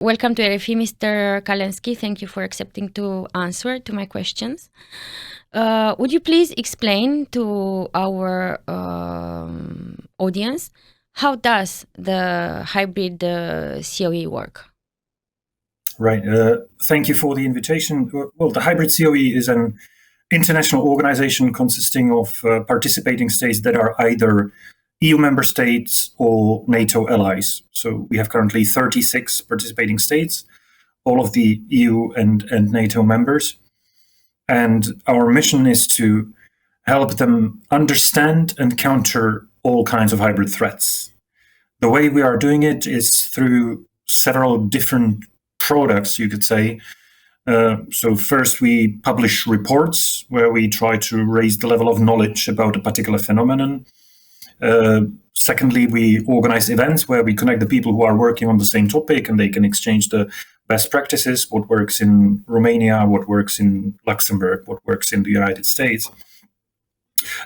Welcome to RFI, Mr. Kalensky. Thank you for accepting to answer to my questions. Would you please explain to our audience how does the hybrid CoE work? Right. Thank you for the invitation. Well, the Hybrid CoE is an international organization consisting of participating states that are either EU member states or NATO allies. So we have currently 36 participating states, all of the EU and NATO members. And our mission is to help them understand and counter all kinds of hybrid threats. The way we are doing it is through several different products, you could say. So first we publish reports where we try to raise the level of knowledge about a particular phenomenon. Secondly, we organize events where we connect the people who are working on the same topic and they can exchange the best practices, what works in Romania, what works in Luxembourg, what works in the United States.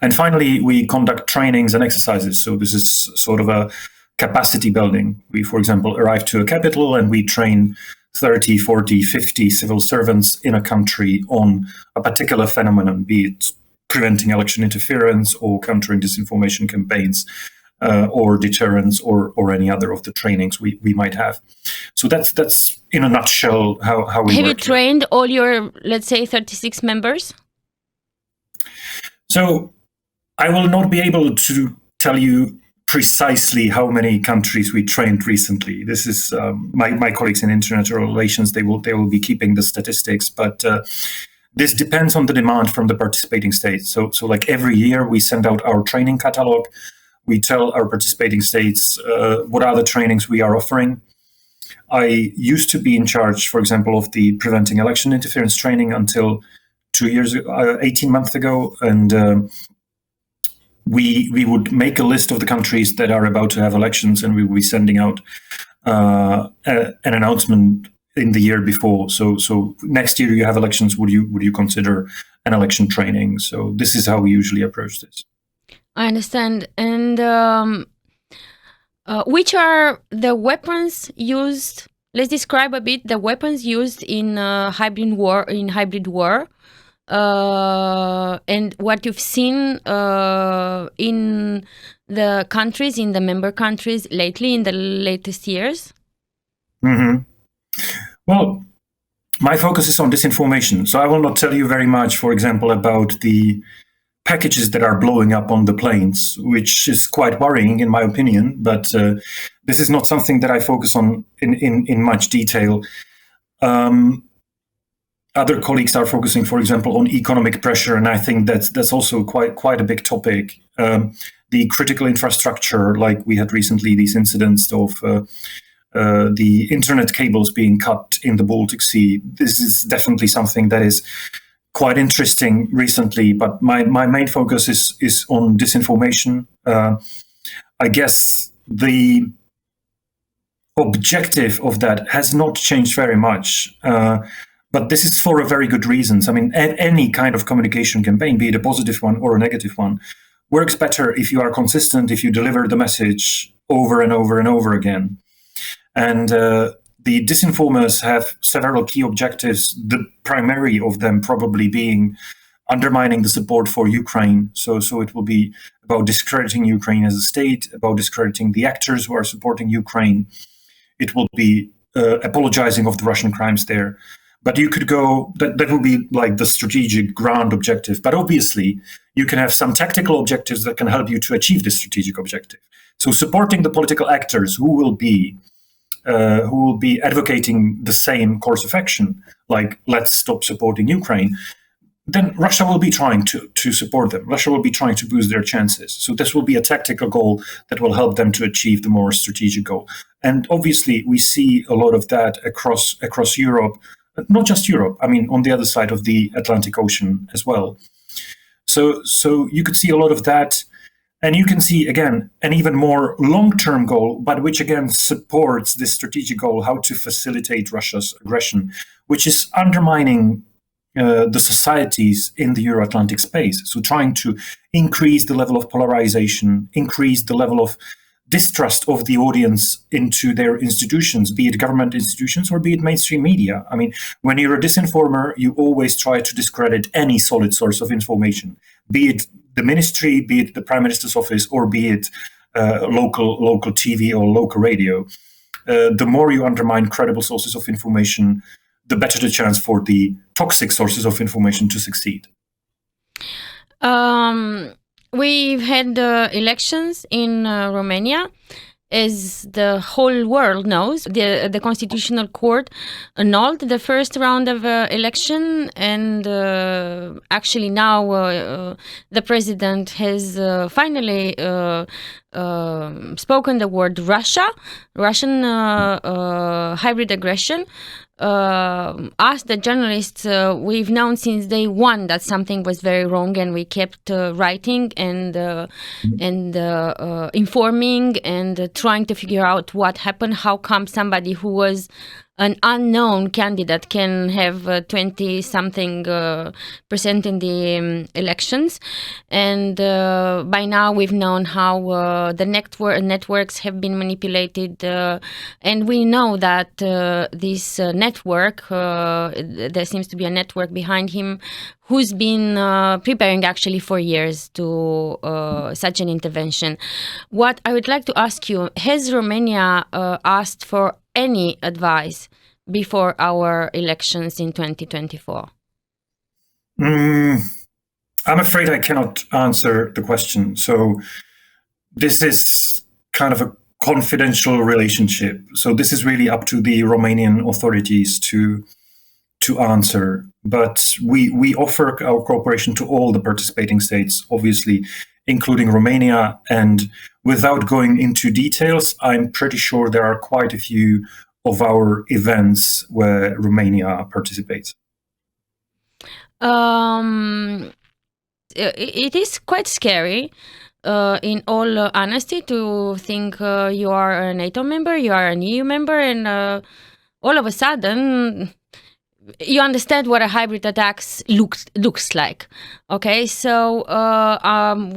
And finally, we conduct trainings and exercises. So this is sort of a capacity building. We, for example, arrive to a capital and we train 30, 40, 50 civil servants in a country on a particular phenomenon, be it preventing election interference or countering disinformation campaigns or deterrence or any other of the trainings we might have. So that's in a nutshell how we Have work. You trained all your, let's say, 36 members? So I will not be able to tell you precisely how many countries we trained recently. This is my colleagues in international relations, they will be keeping the statistics, but this depends on the demand from the participating states. So like every year we send out our training catalog. We tell our participating states what are the trainings we are offering. I used to be in charge, for example, of the preventing election interference training until 18 months ago. And we would make a list of the countries that are about to have elections, and we will be sending out an announcement in the year before. So next year you have elections. Would you consider an election training? So this is how we usually approach this. I understand. And which are the weapons used? Let's describe a bit the weapons used in hybrid war. And what you've seen in the countries, in the member countries lately, in the latest years. Mm-hmm. Well, my focus is on disinformation, so I will not tell you very much, for example, about the packages that are blowing up on the planes, which is quite worrying in my opinion, but this is not something that I focus on in much detail. Other colleagues are focusing, for example, on economic pressure, and I think that's also quite a big topic. The critical infrastructure, like we had recently these incidents of the internet cables being cut in the Baltic Sea. This is definitely something that is quite interesting recently, but my main focus is on disinformation. I guess the objective of that has not changed very much, but this is for a very good reasons. I mean, any kind of communication campaign, be it a positive one or a negative one, works better if you are consistent, if you deliver the message over and over and over again. And the disinformers have several key objectives, the primary of them probably being undermining the support for Ukraine. So it will be about discrediting Ukraine as a state, about discrediting the actors who are supporting Ukraine. It will be apologizing of the Russian crimes there. But you could go, that will be like the strategic grand objective. But obviously, you can have some tactical objectives that can help you to achieve this strategic objective. So supporting the political actors who will be advocating the same course of action, like let's stop supporting Ukraine, then Russia will be trying to support them. Russia will be trying to boost their chances. So this will be a tactical goal that will help them to achieve the more strategic goal. And obviously, we see a lot of that across Europe, not just Europe, I mean, on the other side of the Atlantic Ocean as well. So you could see a lot of that. And you can see, again, an even more long-term goal, but which, again, supports this strategic goal, how to facilitate Russia's aggression, which is undermining the societies in the Euro-Atlantic space. So trying to increase the level of polarization, increase the level of distrust of the audience into their institutions, be it government institutions or be it mainstream media. I mean, when you're a disinformer, you always try to discredit any solid source of information, be it the ministry, be it the Prime Minister's office, or be it local TV or local radio. The more you undermine credible sources of information, the better the chance for the toxic sources of information to succeed. We've had elections in Romania. As the whole world knows, the Constitutional Court annulled the first round of election, and actually now the president has finally spoken the word Russian hybrid aggression. Us, the journalists, we've known since day one that something was very wrong, and we kept writing and informing and trying to figure out what happened. How come somebody who was an unknown candidate can have 20-something percent in the elections? And by now we've known how the networks have been manipulated, and we know that this network, there seems to be a network behind him who's been preparing actually for years to such an intervention. What I would like to ask you, has Romania asked for any advice before our elections in 2024? I'm afraid I cannot answer the question. So this is kind of a confidential relationship. So this is really up to the Romanian authorities to answer. But we offer our cooperation to all the participating states, obviously, including Romania. And without going into details, I'm pretty sure there are quite a few of our events where Romania participates. It is quite scary, in all honesty, to think you are a NATO member, you are an EU member, and all of a sudden you understand what a hybrid attacks looks like. Okay, so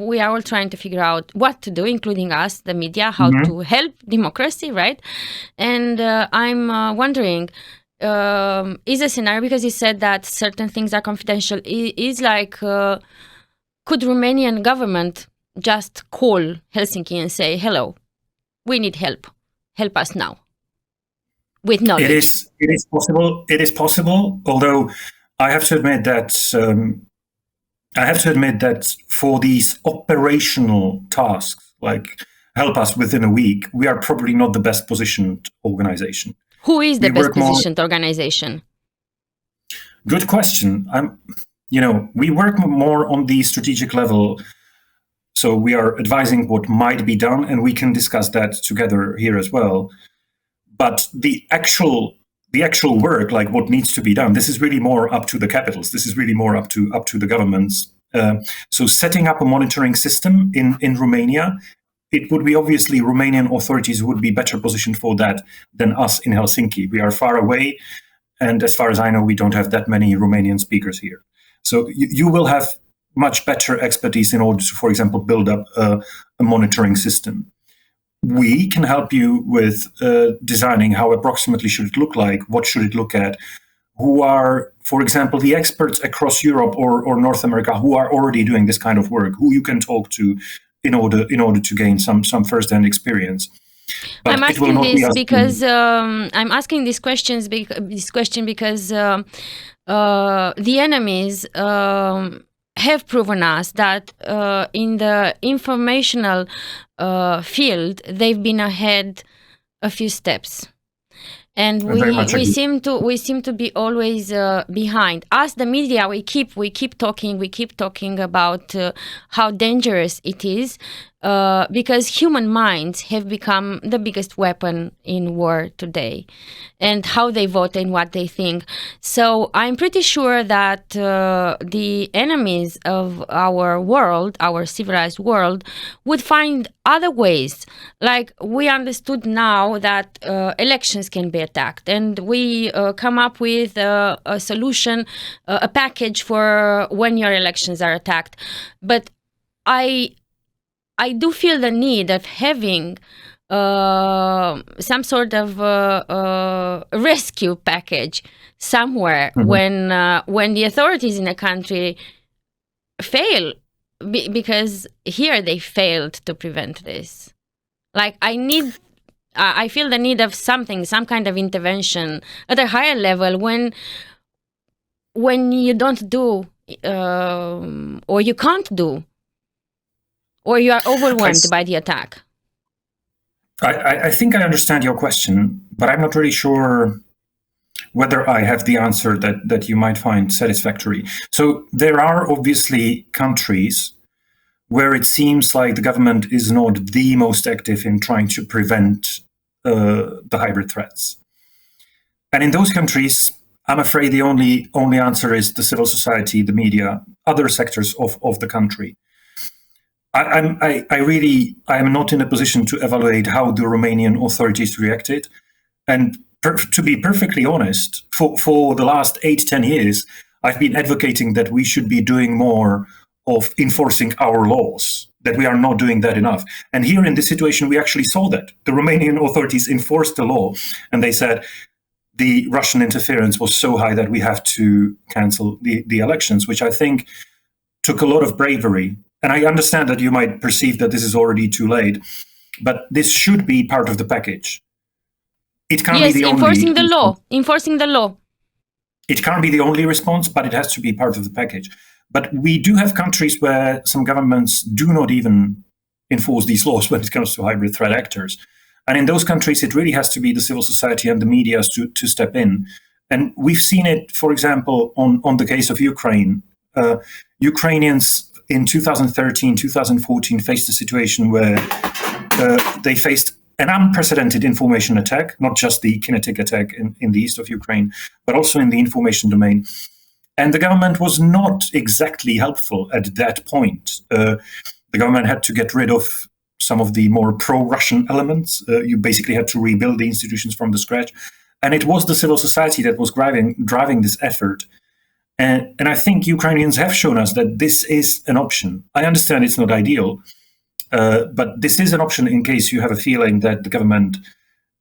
we are all trying to figure out what to do, including us, the media, how to help democracy, right? And I'm wondering, is a scenario, because you said that certain things are confidential, is like, could Romanian government just call Helsinki and say, hello, we need help us now? With knowledge. It is possible. It is possible. Although I have to admit that for these operational tasks, like help us within a week, we are probably not the best positioned organization. Who is the best positioned organization? Good question. We work more on the strategic level. So we are advising what might be done, and we can discuss that together here as well. But the actual work, like what needs to be done, this is really more up to the capitals. This is really more up to the governments. So setting up a monitoring system in Romania, it would be obviously Romanian authorities would be better positioned for that than us in Helsinki. We are far away, and as far as I know, we don't have that many Romanian speakers here. So you will have much better expertise in order to, for example, build up a monitoring system. We can help you with designing how approximately should it look like, what should it look at, who are, for example, the experts across Europe or North America who are already doing this kind of work, who you can talk to in order to gain some first-hand experience. But I'm asking this because I'm asking this question because the enemies have proven us that in the informational field, they've been ahead a few steps, and we seem to be always behind. Us, the media, we keep talking about how dangerous it is, because human minds have become the biggest weapon in war today, and how they vote and what they think. So I'm pretty sure that the enemies of our world, our civilized world, would find other ways. Like, we understood now that elections can be attacked, and we come up with a solution, a package for when your elections are attacked. But I do feel the need of having some sort of rescue package somewhere when the authorities in a country fail, because here they failed to prevent this. Like, I feel the need of some kind of intervention at a higher level when you don't do or you can't do, or you are overwhelmed by the attack. I think I understand your question, but I'm not really sure whether I have the answer that you might find satisfactory. So there are obviously countries where it seems like the government is not the most active in trying to prevent the hybrid threats. And in those countries, I'm afraid the only answer is the civil society, the media, other sectors of the country. I am not in a position to evaluate how the Romanian authorities reacted. And to be perfectly honest, for the last 8-10 years, I've been advocating that we should be doing more of enforcing our laws, that we are not doing that enough. And here in this situation, we actually saw that. The Romanian authorities enforced the law, and they said the Russian interference was so high that we have to cancel the elections, which I think took a lot of bravery. And I understand that you might perceive that this is already too late, but this should be part of the package. It can't be the enforcing the law. It can't be the only response, but it has to be part of the package. But we do have countries where some governments do not even enforce these laws when it comes to hybrid threat actors. And in those countries, it really has to be the civil society and the media to step in. And we've seen it, for example, on the case of Ukraine. Ukrainians in 2013, 2014 faced a situation where they faced an unprecedented information attack, not just the kinetic attack in the east of Ukraine, but also in the information domain. And the government was not exactly helpful at that point. The government had to get rid of some of the more pro-Russian elements. You basically had to rebuild the institutions from the scratch. And it was the civil society that was driving this effort. And I think Ukrainians have shown us that this is an option. I understand it's not ideal, but this is an option in case you have a feeling that the government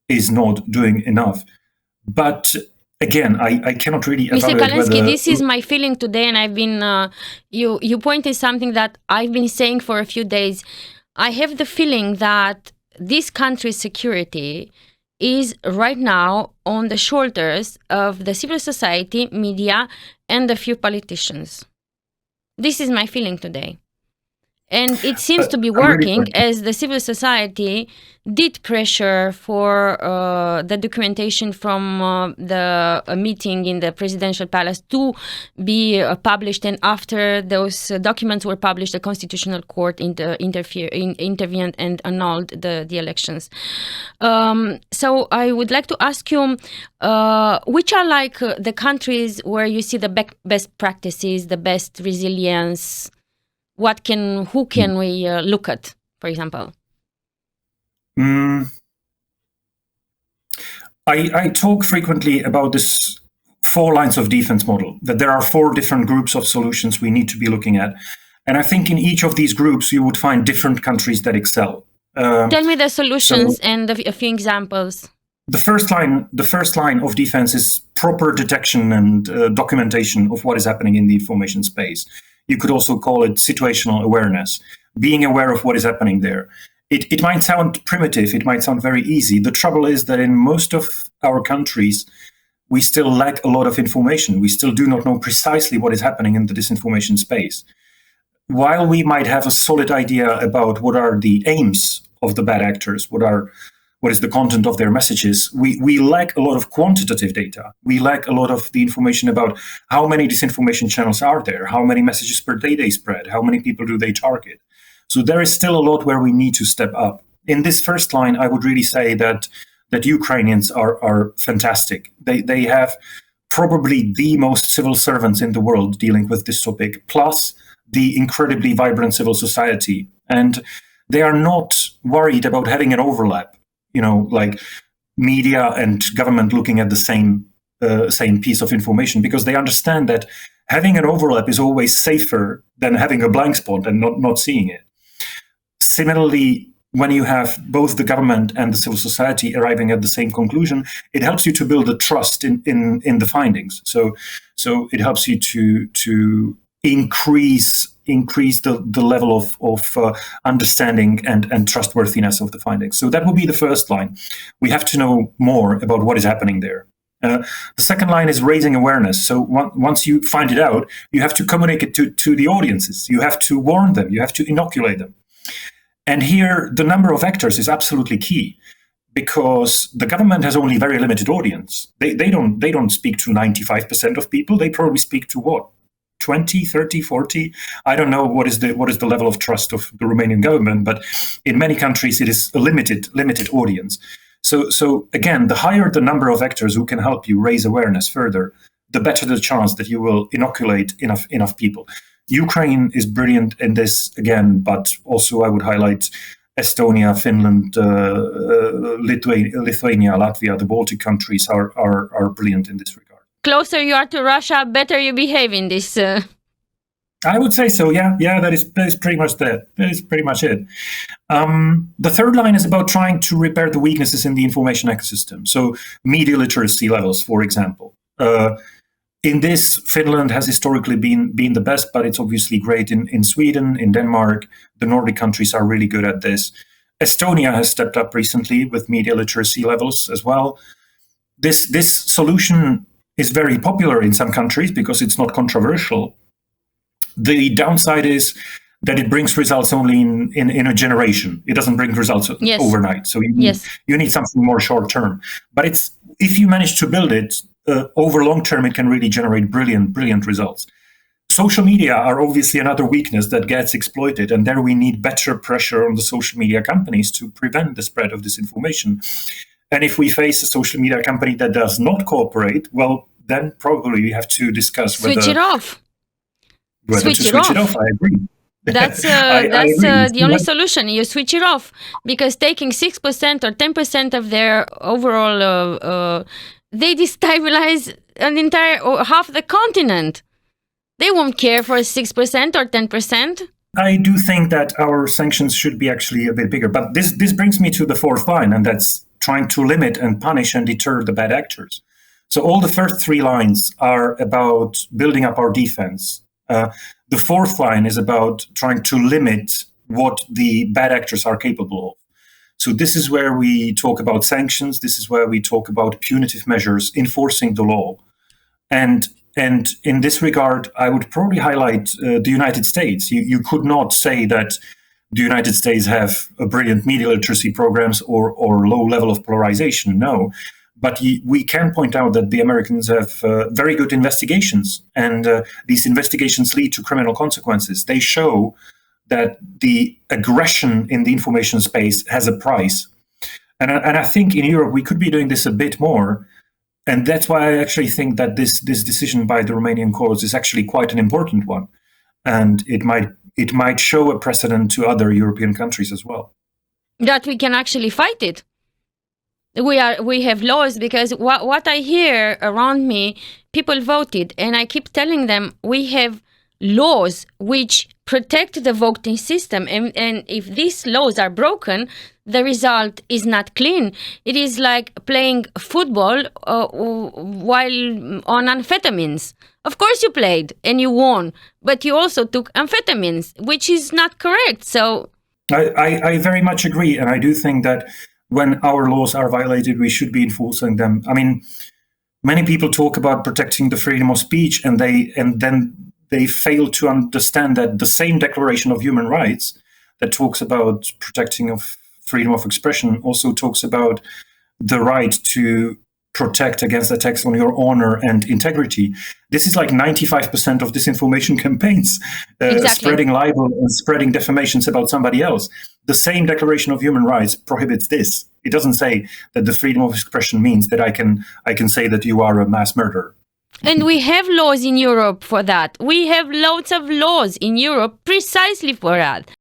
is not doing enough. But again, I cannot really evaluate Mr. Kalensky, this is my feeling today, and I've been, you pointed something that I've been saying for a few days. I have the feeling that this country's security is right now on the shoulders of the civil society, media, and a few politicians. This is my feeling today. And it seems to be working, as the civil society did pressure for the documentation from the meeting in the presidential palace to be published. And after those documents were published, the Constitutional Court intervened and annulled the elections. So I would like to ask you, which are like the countries where you see the best practices, the best resilience? Who can we look at, for example? I talk frequently about this 4 lines of defense model, that there are 4 different groups of solutions we need to be looking at. And I think in each of these groups, you would find different countries that excel. Tell me the solutions and a few examples. The first line of defense is proper detection and documentation of what is happening in the information space. You could also call it situational awareness, being aware of what is happening there. It might sound primitive, it might sound very easy. The trouble is that in most of our countries, we still lack a lot of information. We still do not know precisely what is happening in the disinformation space. While we might have a solid idea about what are the aims of the bad actors, what is the content of their messages, we lack a lot of quantitative data. We lack a lot of the information about how many disinformation channels are there, how many messages per day they spread, how many people do they target. So there is still a lot where we need to step up. In this first line, I would really say that Ukrainians are fantastic. They have probably the most civil servants in the world dealing with this topic, plus the incredibly vibrant civil society. And they are not worried about having an overlap. Like media and government looking at the same piece of information, because they understand that having an overlap is always safer than having a blank spot and not seeing it. Similarly, when you have both the government and the civil society arriving at the same conclusion, it helps you to build a trust in the findings. So it helps you to increase the level of understanding and trustworthiness of the findings. So that would be the first line. We have to know more about what is happening there. The second line is raising awareness. So once you find it out, you have to communicate it to the audiences. You have to warn them. You have to inoculate them. And here, the number of actors is absolutely key, because the government has only very limited audience. They don't speak to 95% of people. They probably speak to what? 20, 30, 40? I don't know what is the level of trust of the Romanian government, but in many countries it is a limited audience. So again, the higher the number of actors who can help you raise awareness further, the better the chance that you will inoculate enough people. Ukraine is brilliant in this again, but also I would highlight Estonia, Finland, Lithuania, Latvia, the Baltic countries are brilliant in this regard. Closer you are to Russia, better you behave in this. I would say so. Yeah. That is pretty much that. That is pretty much it. The third line is about trying to repair the weaknesses in the information ecosystem. So media literacy levels, for example. In this, Finland has historically been the best, but it's obviously great in Sweden, in Denmark. The Nordic countries are really good at this. Estonia has stepped up recently with media literacy levels as well. This solution is very popular in some countries because it's not controversial. The downside is that it brings results only in a generation. It doesn't bring results overnight. So you need something more short term. But if you manage to build it, over long term, it can really generate brilliant results. Social media are obviously another weakness that gets exploited, and there we need better pressure on the social media companies to prevent the spread of disinformation. And if we face a social media company that does not cooperate, well, then probably we have to discuss switch it off. Switch it off. I agree. That's the only solution. You switch it off, because taking 6% or 10% of their overall they destabilize an entire half the continent. They won't care for 6% or 10%. I do think that our sanctions should be actually a bit bigger. But this brings me to the fourth line, and that's trying to limit and punish and deter the bad actors. So all the first three lines are about building up our defense. The fourth line is about trying to limit what the bad actors are capable of. So this is where we talk about sanctions. This is where we talk about punitive measures, enforcing the law. And in this regard, I would probably highlight the United States. You could not say that the United States have a brilliant media literacy programs or low level of polarization. No. But we can point out that the Americans have very good investigations, and these investigations lead to criminal consequences. They show that the aggression in the information space has a price. And I think in Europe we could be doing this a bit more. And that's why I actually think that this decision by the Romanian courts is actually quite an important one. And it might show a precedent to other European countries as well. That we can actually fight it. We have laws, because what I hear around me, people voted, and I keep telling them we have laws which protect the voting system, and if these laws are broken, the result is not clean. It is like playing football while on amphetamines. Of course you played and you won, but you also took amphetamines, which is not correct. So I very much agree, and I do think that when our laws are violated, we should be enforcing them. I mean, many people talk about protecting the freedom of speech, and then they fail to understand that the same Declaration of Human Rights that talks about protecting of freedom of expression also talks about the right to protect against attacks on your honor and integrity. This is like 95% of disinformation campaigns, spreading libel and spreading defamations about somebody else. The same Declaration of Human Rights prohibits this. It doesn't say that the freedom of expression means that I can say that you are a mass murderer. And we have laws in Europe for that. We have loads of laws in Europe precisely for that.